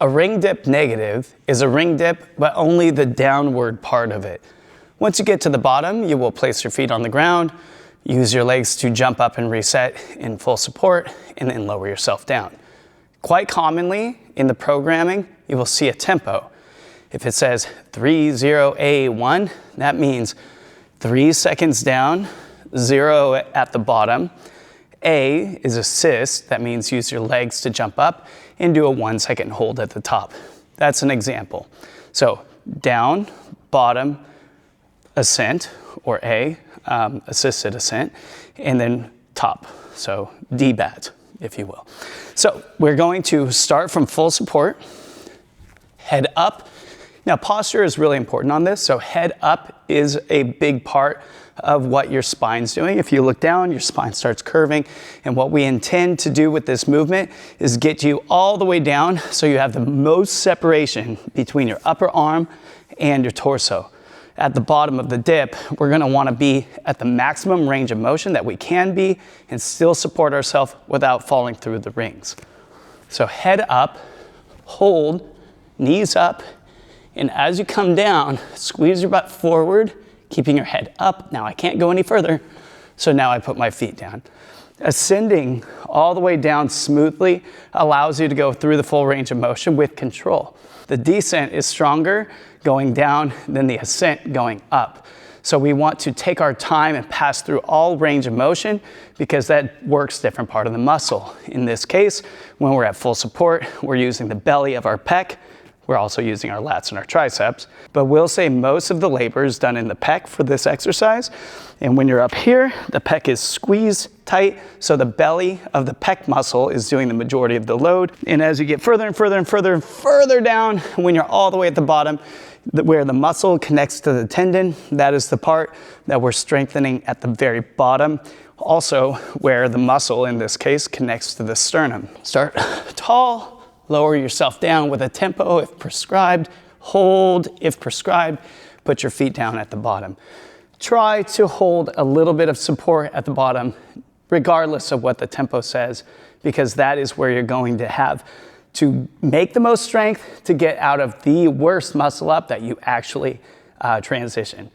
A ring dip negative is a ring dip, but only the downward part of it. Once you get to the bottom, you will place your feet on the ground, use your legs to jump up and reset in full support, and then lower yourself down. Quite commonly in the programming, you will see a tempo. If it says 3-0-A-1, that means 3 seconds down, 0 at the bottom. A is assist, that means use your legs to jump up and do a 1 second hold at the top. That's an example. So down, bottom, ascent, or A, assisted ascent, and then top, so D-bat, if you will. So we're going to start from full support, head up. Now posture is really important on this, so head up is a big part of what your spine's doing. If you look down, your spine starts curving, and what we intend to do with this movement is get you all the way down so you have the most separation between your upper arm and your torso. At the bottom of the dip, we're gonna wanna be at the maximum range of motion that we can be and still support ourselves without falling through the rings. So head up, hold, knees up, and as you come down, squeeze your butt forward, keeping your head up. Now I can't go any further, so now I put my feet down. Ascending all the way down smoothly allows you to go through the full range of motion with control. The descent is stronger going down than the ascent going up. So we want to take our time and pass through all range of motion because that works different part of the muscle. In this case, when we're at full support, we're using the belly of our pec. We're also using our lats and our triceps, but we'll say most of the labor is done in the pec for this exercise. And when you're up here, the pec is squeezed tight, so the belly of the pec muscle is doing the majority of the load. And as you get further and further and further and further down, when you're all the way at the bottom, where the muscle connects to the tendon, that is the part that we're strengthening at the very bottom. Also, where the muscle, in this case, connects to the sternum. Start tall. Lower yourself down with a tempo if prescribed, hold if prescribed, put your feet down at the bottom. Try to hold a little bit of support at the bottom, regardless of what the tempo says, because that is where you're going to have to make the most strength to get out of the worst muscle up that you actually transition.